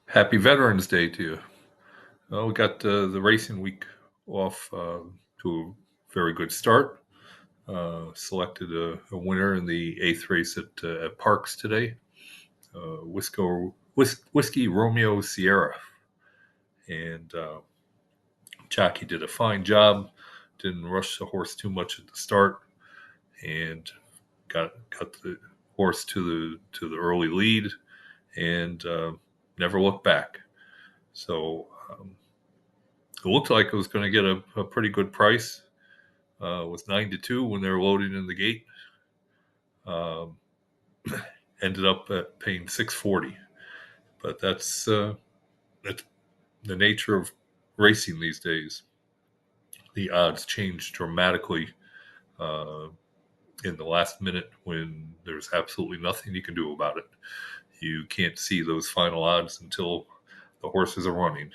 Happy Veterans Day to you. We got the racing week off to a very good start. Selected a winner in the eighth race at PARX today. Whiskey Romeo Sierra, and jockey did a fine job. Didn't rush the horse too much at the start, and got the horse to the early lead, and never looked back. So it looked like it was going to get a pretty good price. It was 9-2 when they were loading in the gate. Um, Ended up at paying 640, but that's the nature of racing these days. The odds change dramatically uh, in the last minute when there's absolutely nothing you can do about it. You can't see those final odds until the horses are running.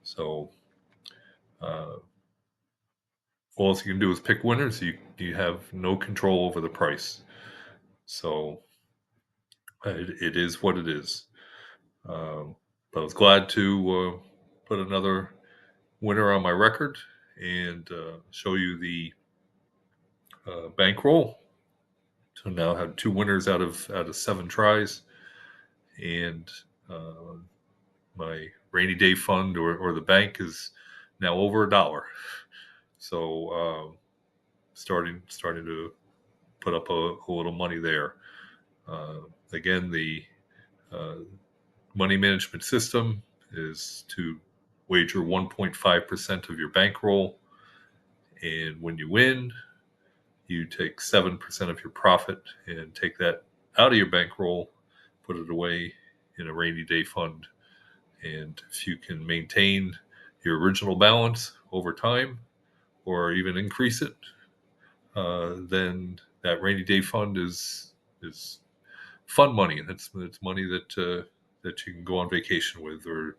So uh, all you can do is pick winners. You have no control over the price. So it is what it is. Um, but I was glad to put another winner on my record and show you the bankroll. So now I have two winners out of seven tries, and uh, my rainy day fund or the bank is now over $1. So starting to put up a little money there. Uh, Again, the uh, money management system is to wager 1.5% of your bankroll. And when you win, you take 7% of your profit and take that out of your bankroll, put it away in a rainy day fund. And if you can maintain your original balance over time or even increase it, then that rainy day fund is fun money. It's money that you can go on vacation with or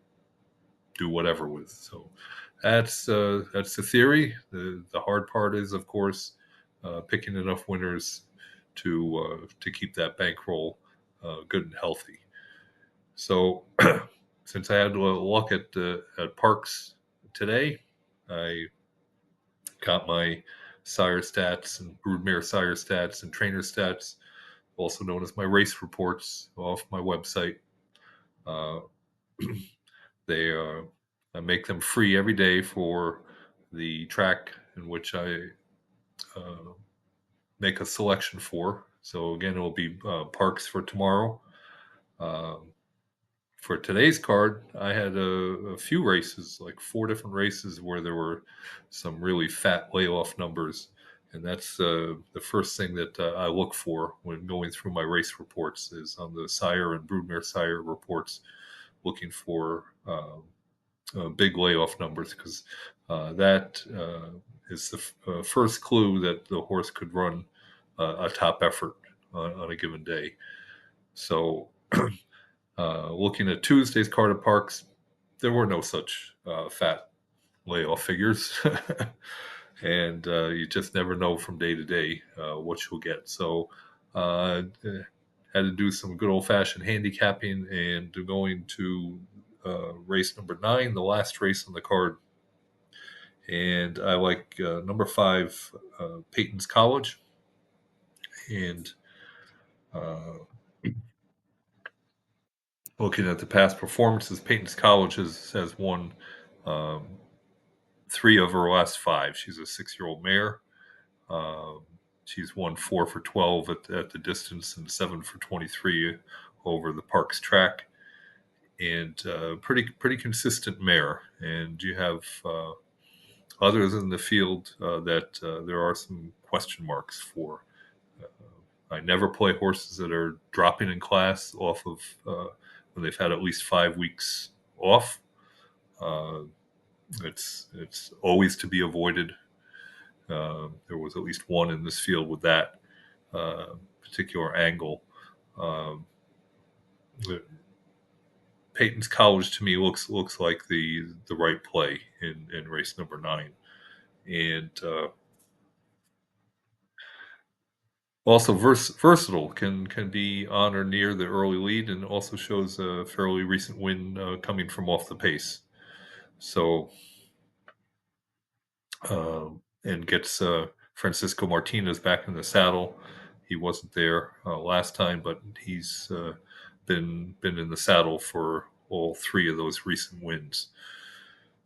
do whatever with. So that's the theory. The hard part is, of course, picking enough winners to keep that bankroll good and healthy. So since I had a look at PARX today, I got my sire stats and broodmare sire stats and trainer stats, also known as my race reports, off my website. Uh, They I make them free every day for the track in which I uh, make a selection for. So again, it will be PARX for tomorrow. Um, for today's card, I had a few races, like four different races, where there were some really fat layoff numbers, and that's the first thing that I look for when going through my race reports is on the sire and broodmare sire reports, looking for big layoff numbers because that is the first clue that the horse could run a top effort on a given day. So, looking at Tuesday's card at PARX, there were no such fat layoff figures. And you just never know from day to day what you'll get. So, had to do some good old fashioned handicapping and going to race number 9, the last race on the card. And I like number 5, Peyton's College. And uh, looking at the past performances, Peyton's College has won um, 3 of her last 5. She's a 6-year-old mare. Um, she's won 4 for 12 at the distance and 7 for 23 over the PARX track. And pretty consistent mare. And you have others in the field that there are some question marks for. I never play horses that are dropping in class off of when they've had at least 5 weeks off. Uh, it's always to be avoided. There was at least one in this field with that particular angle. Um, Peyton's College to me looks like the right play in race number 9, and Also versatile, can be on or near the early lead, and also shows a fairly recent win coming from off the pace. So and gets Francisco Martinez back in the saddle. He wasn't there last time, but he's been in the saddle for all three of those recent wins.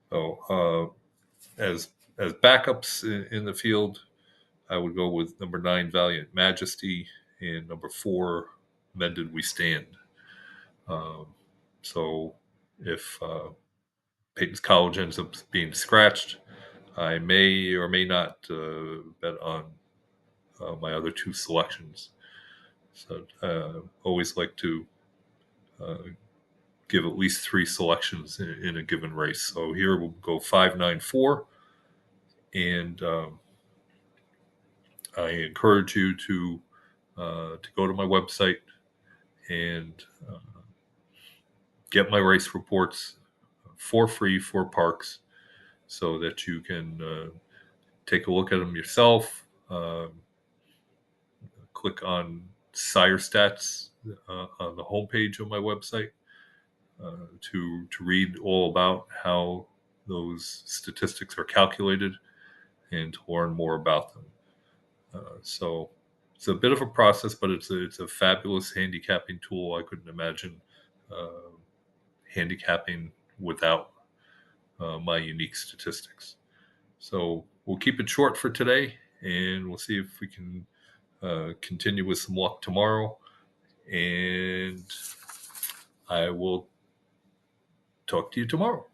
So as backups in the field, I would go with number 9, Valiant Majesty, and number 4, Mended We Stand. Um, so if Peyton's College ends up being scratched, I may or may not bet on my other two selections. So always like to uh, give at least 3 selections in a given race. So here we'll go 5, 9, 4, and I encourage you to go to my website and uh, get my race reports for free for PARX, so that you can take a look at them yourself. Click on sire stats on the homepage of my website to read all about how those statistics are calculated and to learn more about them. So it's a bit of a process, but it's a fabulous handicapping tool. I couldn't imagine uh, handicapping without my unique statistics. So we'll keep it short for today, and we'll see if we can continue with some luck tomorrow. And I will talk to you tomorrow.